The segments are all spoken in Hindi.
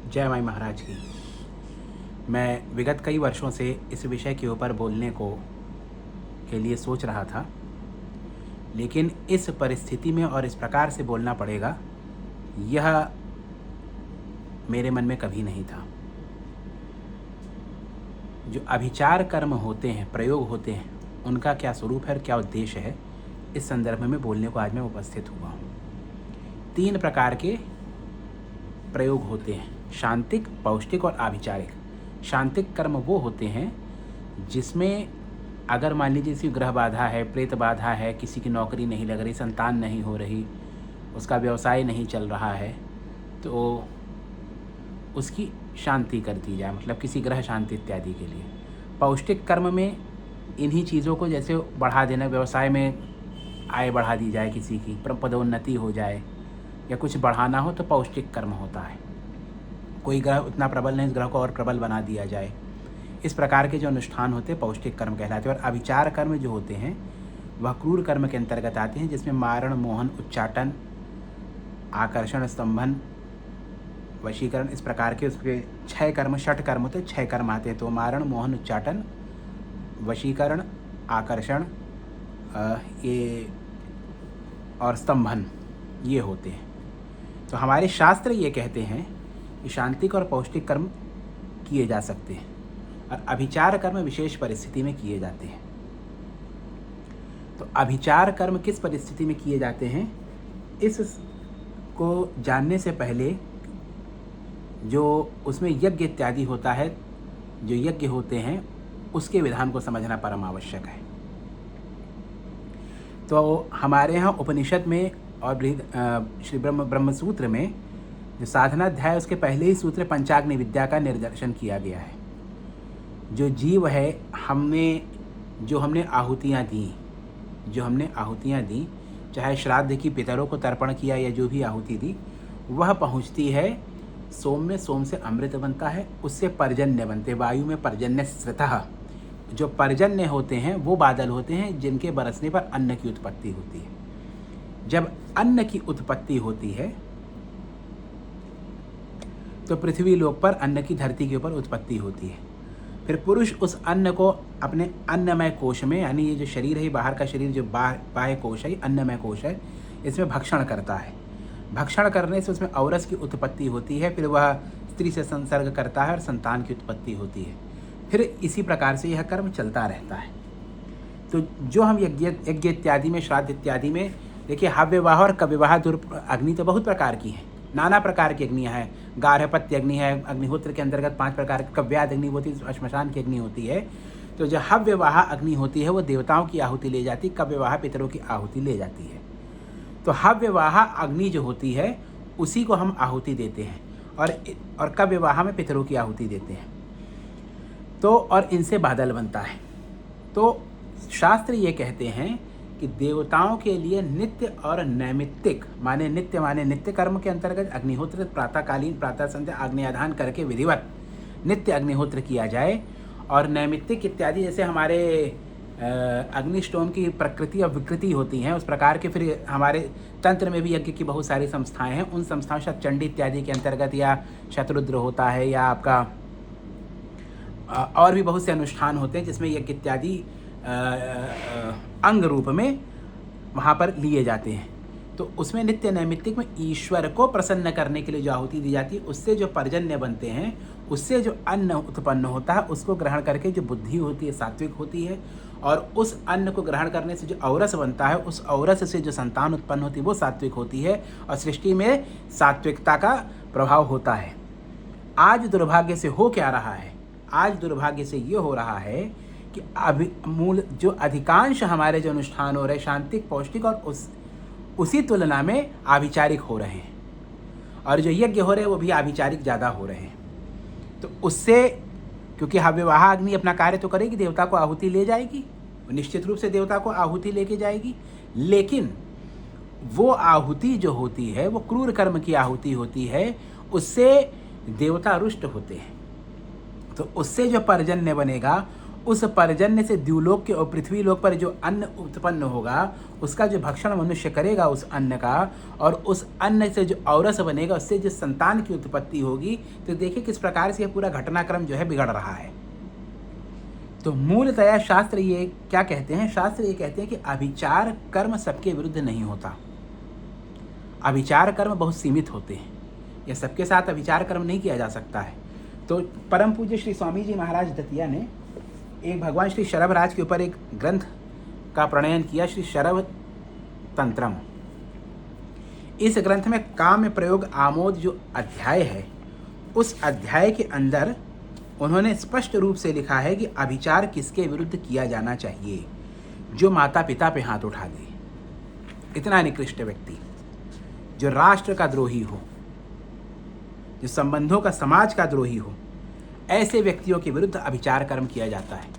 जय माई महाराज की। मैं विगत कई वर्षों से इस विषय के ऊपर बोलने के लिए सोच रहा था, लेकिन इस परिस्थिति में और इस प्रकार से बोलना पड़ेगा, यह मेरे मन में कभी नहीं था। जो अभिचार कर्म होते हैं, प्रयोग होते हैं, उनका क्या स्वरूप है, क्या उद्देश्य है, इस संदर्भ में बोलने को आज मैं उपस्थित हुआ हूँ। 3 प्रकार के प्रयोग होते हैं: शांतिक, पौष्टिक और आभिचारिक। शांतिक कर्म वो होते हैं जिसमें अगर मान लीजिए किसी ग्रह बाधा है, प्रेत बाधा है, किसी की नौकरी नहीं लग रही, संतान नहीं हो रही, उसका व्यवसाय नहीं चल रहा है, तो उसकी शांति कर दी जाए, मतलब किसी ग्रह शांति इत्यादि के लिए। पौष्टिक कर्म में इन्हीं चीज़ों को जैसे बढ़ा देना, व्यवसाय में आय बढ़ा दी जाए, किसी की पदोन्नति हो जाए या कुछ बढ़ाना हो तो पौष्टिक कर्म होता है। कोई ग्रह उतना प्रबल नहीं, इस ग्रह को और प्रबल बना दिया जाए। इस प्रकार के जो अनुष्ठान होते हैं पौष्टिक कर्म कहलाते हैं। और अभिचार कर्म जो होते हैं वह क्रूर कर्म के अंतर्गत आते हैं, जिसमें मारण, मोहन, उच्चाटन, आकर्षण, स्तंभन, वशीकरण, इस प्रकार के उसके 6 कर्म, षट कर्म होते हैं, 6 कर्म आते हैं। तो मारण, मोहन, उच्चाटन, वशीकरण, आकर्षण ये और स्तंभन, ये होते हैं। तो हमारे शास्त्र ये कहते हैं कि शांतिक और पौष्टिक कर्म किए जा सकते हैं और अभिचार कर्म विशेष परिस्थिति में किए जाते हैं। तो अभिचार कर्म किस परिस्थिति में किए जाते हैं, इस को जानने से पहले जो उसमें यज्ञ इत्यादि होता है, जो यज्ञ होते हैं, उसके विधान को समझना परम आवश्यक है। तो हमारे यहाँ उपनिषद में और श्री ब्रह्मसूत्र में जो साधनाध्याय, उसके पहले ही सूत्र पंचाग्नि विद्या का निर्देशन किया गया है। जो जीव है, जो हमने आहुतियाँ दी, चाहे श्राद्ध की, पितरों को तर्पण किया या जो भी आहुति दी, वह पहुँचती है सोम में। सोम से अमृत बनता है, उससे पर्जन्य बनते, वायु में पर्जन्य स्रतः। जो पर्जन्य होते हैं वो बादल होते हैं जिनके बरसने पर अन्न की उत्पत्ति होती है। जब अन्न की उत्पत्ति होती है तो पृथ्वी लोक पर अन्न की, धरती के ऊपर उत्पत्ति होती है। फिर पुरुष उस अन्न को अपने अन्नमय कोश में, यानी ये जो शरीर है, बाहर का शरीर जो बाह्य कोश है, अन्नमय कोश है, इसमें भक्षण करता है। भक्षण करने से उसमें औरस की उत्पत्ति होती है, फिर वह स्त्री से संसर्ग करता है और संतान की उत्पत्ति होती है। फिर इसी प्रकार से यह कर्म चलता रहता है। तो जो हम यज्ञ इत्यादि में, श्राद्ध इत्यादि में देखिए, हव्यवाह और कव्यवाह अग्नि तो बहुत प्रकार की हैं, नाना प्रकार की अग्नियाँ हैं। गार्हपत्य अग्नि है, अग्निहोत्र के अंतर्गत 5 प्रकार की। कव्याद अग्नि होती है, श्मशान की अग्नि होती है। तो जो हव्यवाह अग्नि होती है वो देवताओं की आहुति ले जाती, कव्यवाह पितरों की आहुति ले जाती है। तो हव्यवाह अग्नि जो होती है उसी को हम आहुति देते हैं, और कव्यवाह में पितरों की आहुति देते हैं। तो और इनसे बादल बनता है। तो शास्त्र ये कहते हैं कि देवताओं के लिए नित्य और नैमित्तिक, माने नित्य कर्म के अंतर्गत अग्निहोत्र प्रातःकालीन, प्रातः संध्या आग्नेयाधान करके विधिवत नित्य अग्निहोत्र किया जाए। और नैमित्तिक इत्यादि जैसे हमारे अग्निष्टोम की प्रकृति और विकृति होती हैं, उस प्रकार के फिर हमारे तंत्र में भी यज्ञ की बहुत सारी संस्थाएं हैं। उन संस्थाओं से चंडी इत्यादि के अंतर्गत, या शतरुद्र होता है, या आपका और भी बहुत से अनुष्ठान होते हैं जिसमें यज्ञ इत्यादि अंग रूप में वहाँ पर लिए जाते हैं। तो उसमें नित्य नैमित्तिक में ईश्वर को प्रसन्न करने के लिए जो आहुति दी जाती है, उससे जो पर्जन्य बनते हैं, उससे जो अन्न उत्पन्न होता है, उसको ग्रहण करके जो बुद्धि होती है सात्विक होती है, और उस अन्न को ग्रहण करने से जो औरस बनता है, उस औरस से जो संतान उत्पन्न होती है वो सात्विक होती है, और सृष्टि में सात्विकता का प्रभाव होता है। आज दुर्भाग्य से हो क्या रहा है, आज दुर्भाग्य से ये हो रहा है कि मूल जो अधिकांश हमारे जो अनुष्ठान हो रहे, शांतिक, पौष्टिक, और उसी तुलना में आभिचारिक हो रहे हैं, और जो यज्ञ हो रहे हैं वो भी आभिचारिक ज़्यादा हो रहे हैं। तो उससे, क्योंकि हव्यवाह अग्नि अपना कार्य तो करेगी, देवता को आहुति ले जाएगी, निश्चित रूप से देवता को आहुति लेके जाएगी, लेकिन वो आहुति जो होती है वो क्रूर कर्म की आहुति होती है, उससे देवता रुष्ट होते हैं। तो उससे जो पर्जन्य बनेगा, उस पर्जन्य से द्युलोक के और पृथ्वी लोक पर जो अन्न उत्पन्न होगा, उसका जो भक्षण मनुष्य करेगा उस अन्न का, और उस अन्न से जो औरस बनेगा, उससे जो संतान की उत्पत्ति होगी, तो देखिए किस प्रकार से यह पूरा घटनाक्रम जो है बिगड़ रहा है। तो मूलतया शास्त्र ये क्या कहते हैं? शास्त्र ये कहते हैं कि अभिचार कर्म सबके विरुद्ध नहीं होता। अभिचार कर्म बहुत सीमित होते हैं, यह सबके साथ अभिचार कर्म नहीं किया जा सकता है। तो परम पूज्य श्री स्वामी जी महाराज दतिया ने एक भगवान श्री शरभराज के ऊपर एक ग्रंथ का प्रणयन किया, श्री शरभ तंत्रम। इस ग्रंथ में काम्य प्रयोग आमोद जो अध्याय है, उस अध्याय के अंदर उन्होंने स्पष्ट रूप से लिखा है कि अभिचार किसके विरुद्ध किया जाना चाहिए? जो माता पिता पे हाथ उठा दे, इतना निकृष्ट व्यक्ति, जो राष्ट्र का द्रोही हो, जो संबंधों का, समाज का द्रोही हो, ऐसे व्यक्तियों के विरुद्ध अभिचार कर्म किया जाता है।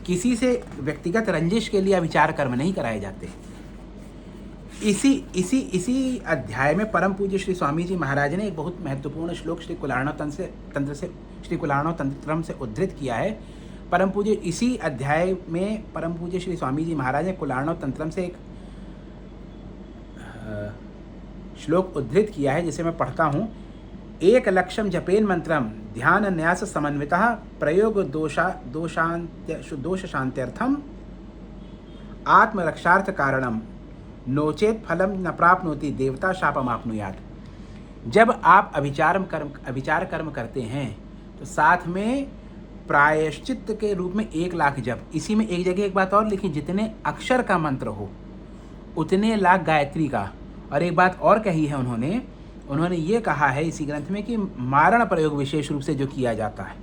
किसी से व्यक्तिगत रंजिश के लिए अभिचार कर्म नहीं कराए जाते। इसी अध्याय में परम पूज्य श्री स्वामी जी महाराज ने एक बहुत महत्वपूर्ण श्लोक श्री कुलार्णव तंत्रम से उद्धृत किया है। परम पूज्य इसी अध्याय में परम पूज्य श्री स्वामी जी महाराज ने कुलार्णव तंत्रम से एक श्लोक उद्धृत किया है, जिसे मैं पढ़ता हूँ। एक लक्ष्यम जपेन मंत्रम ध्यान न्यास समन्वितः प्रयोग दोष शांत्यर्थम आत्मरक्षार्थ कारणम नोचेत फलम न प्राप्नोति देवता शापमाप्नुयात्। जब आप अभिचार कर्म करते हैं तो साथ में प्रायश्चित्त के रूप में 1 लाख जप। इसी में एक जगह एक बात और लिखी, जितने अक्षर का मंत्र हो उतने लाख गायत्री का। और एक बात और कही है उन्होंने ये कहा है इसी ग्रंथ में कि मारण प्रयोग विशेष रूप से जो किया जाता है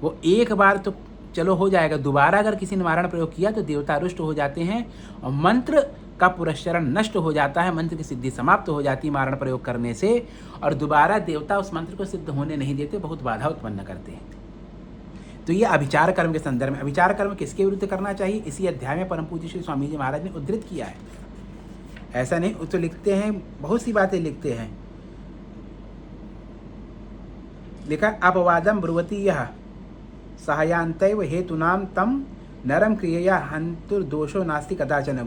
वो एक बार तो चलो हो जाएगा, दोबारा अगर किसी ने मारण प्रयोग किया तो देवता रुष्ट हो जाते हैं और मंत्र का पुरस्चरण नष्ट हो जाता है, मंत्र की सिद्धि समाप्त हो जाती है मारण प्रयोग करने से, और दोबारा देवता उस मंत्र को सिद्ध होने नहीं देते, बहुत बाधा उत्पन्न करते हैं। तो ये अभिचार कर्म के संदर्भ में अभिचार कर्म किसके विरुद्ध करना चाहिए, इसी अध्याय में परम पूज्य श्री स्वामी जी महाराज ने उद्धृत किया है। ऐसा नहीं, तो लिखते हैं, बहुत सी बातें लिखते हैं। लिखा अपवादम ब्रुवती यह सहायांतैव हेतुनाम तम नरम क्रियया हंतुर्दोषो नास्ति कदाचन।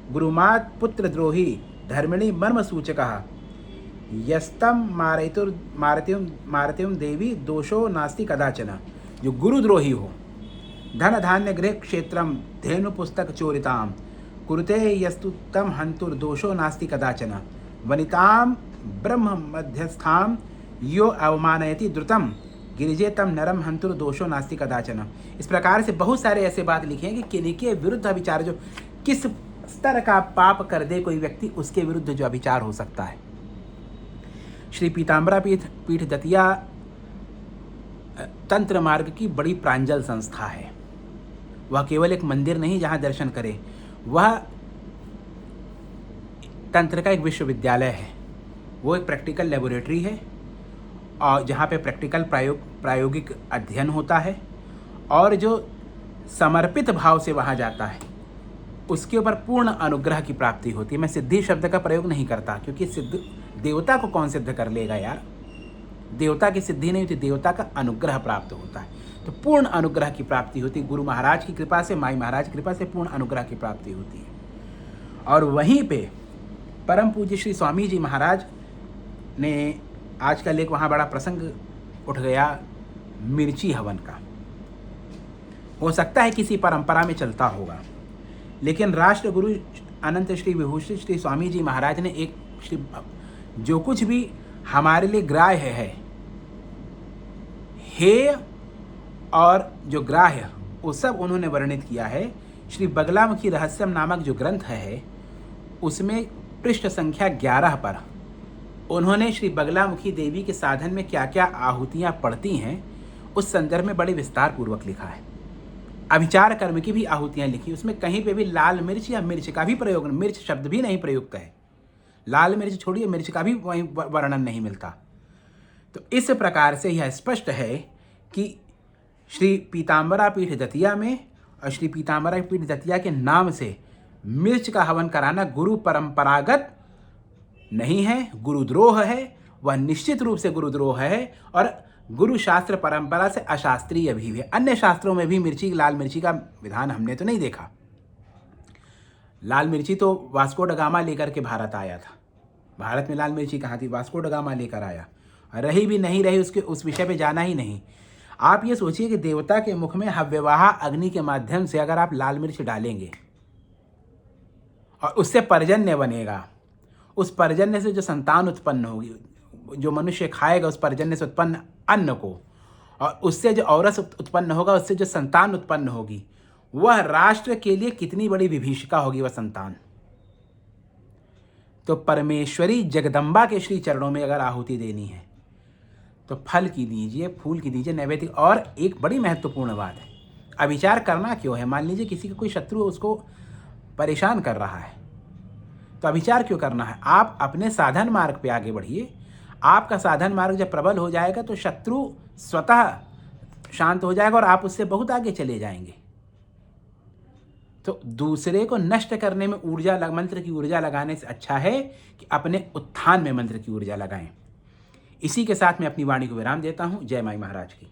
गुरुमात् पुत्रद्रोही धर्मिणी मर्म सूचकः यस्तम मारतिम देवी दोषो नास्ति कदाचन। जो गुरुद्रोही हो, धन धान्य गृह क्षेत्रम धेनु पुस्तक चोरिताम कुरुते यस्तु तम हंतुर्दोषो नास्ति कदाचन। वनिताम ब्रह्म मध्यस्थाम यो अवमानयति द्रुतम गिरिजे तम नरम हंतुर दोषो नास्ति कदाचन। इस प्रकार से बहुत सारे ऐसे बात लिखे हैं कि किनके विरुद्ध अभिचार, जो किस स्तर का पाप कर दे कोई व्यक्ति, उसके विरुद्ध जो अभिचार हो सकता है। श्री पीताम्बरा पीठ दतिया तंत्र मार्ग की बड़ी प्रांजल संस्था है। वह केवल एक मंदिर नहीं जहाँ दर्शन करे, वह तंत्र का एक विश्वविद्यालय है। वो एक प्रैक्टिकल लेबोरेटरी है और जहाँ पे प्रैक्टिकल प्रायोगिक अध्ययन होता है, और जो समर्पित भाव से वहाँ जाता है उसके ऊपर पूर्ण अनुग्रह की प्राप्ति होती है। मैं सिद्धि शब्द का प्रयोग नहीं करता, क्योंकि सिद्ध देवता को कौन सिद्ध कर लेगा यार, देवता की सिद्धि नहीं होती, देवता का अनुग्रह प्राप्त होता है। तो पूर्ण अनुग्रह की प्राप्ति होती है, गुरु महाराज की कृपा से, माई महाराज की कृपा से पूर्ण अनुग्रह की प्राप्ति होती है। और वहीं पे परम पूज्य श्री स्वामी जी महाराज ने आजकल एक वहाँ बड़ा प्रसंग उठ गया मिर्ची हवन का। हो सकता है किसी परंपरा में चलता होगा, लेकिन राष्ट्र गुरु अनंत श्री विभूषित श्री स्वामी जी महाराज ने एक जो कुछ भी हमारे लिए ग्राह्य है, हेय और जो ग्राह्य, वो सब उन्होंने वर्णित किया है। श्री बगलामुखी रहस्यम नामक जो ग्रंथ है उसमें पृष्ठ संख्या 11 पर उन्होंने श्री बगलामुखी देवी के साधन में क्या क्या आहुतियाँ पड़ती हैं उस संदर्भ में बड़े विस्तार पूर्वक लिखा है। अभिचार कर्म की भी आहुतियाँ लिखी, उसमें कहीं पे भी लाल मिर्च या मिर्च का भी प्रयोग, मिर्च शब्द भी नहीं प्रयुक्त है, लाल मिर्च छोड़िए मिर्च का भी वहीं वर्णन नहीं मिलता। तो इस प्रकार से यह स्पष्ट है कि श्री पीताम्बरा पीठ दतिया में और श्री पीताम्बरा पीठ दतिया के नाम से मिर्च का हवन कराना गुरु परंपरागत नहीं है, गुरुद्रोह है, वह निश्चित रूप से गुरुद्रोह है। और गुरु शास्त्र परंपरा से अशास्त्रीय भी है। अन्य शास्त्रों में भी मिर्ची, लाल मिर्ची का विधान हमने तो नहीं देखा। लाल मिर्ची तो वास्को ड गामा लेकर के भारत आया था। भारत में लाल मिर्ची कहाँ थी? वास्को ड गामा लेकर आया। रही भी नहीं रही, उसके उस विषय पे जाना ही नहीं। आप ये सोचिए कि देवता के मुख में हव्यवाह अग्नि के माध्यम से अगर आप लाल मिर्च डालेंगे और उससे पर्जन्य बनेगा, उस पर्जन्य से जो संतान उत्पन्न होगी, जो मनुष्य खाएगा उस पर्जन्य से उत्पन्न अन्न को, और उससे जो औरस उत्पन्न होगा, उससे जो संतान उत्पन्न होगी, वह राष्ट्र के लिए कितनी बड़ी विभीषिका होगी वह संतान। तो परमेश्वरी जगदम्बा के श्री चरणों में अगर आहुति देनी है तो फल की दीजिए, फूल की दीजिए, नैवेद्य। और एक बड़ी महत्वपूर्ण बात है, अविचार करना क्यों है? मान लीजिए किसी का कोई शत्रु उसको परेशान कर रहा है, तो अविचार क्यों करना है? आप अपने साधन मार्ग पे आगे बढ़िए। आपका साधन मार्ग जब प्रबल हो जाएगा तो शत्रु स्वतः शांत हो जाएगा और आप उससे बहुत आगे चले जाएंगे। तो दूसरे को नष्ट करने में मंत्र की ऊर्जा लगाने से अच्छा है कि अपने उत्थान में मंत्र की ऊर्जा लगाएं। इसी के साथ मैं अपनी वाणी को विराम देता हूं। जय माई महाराज की।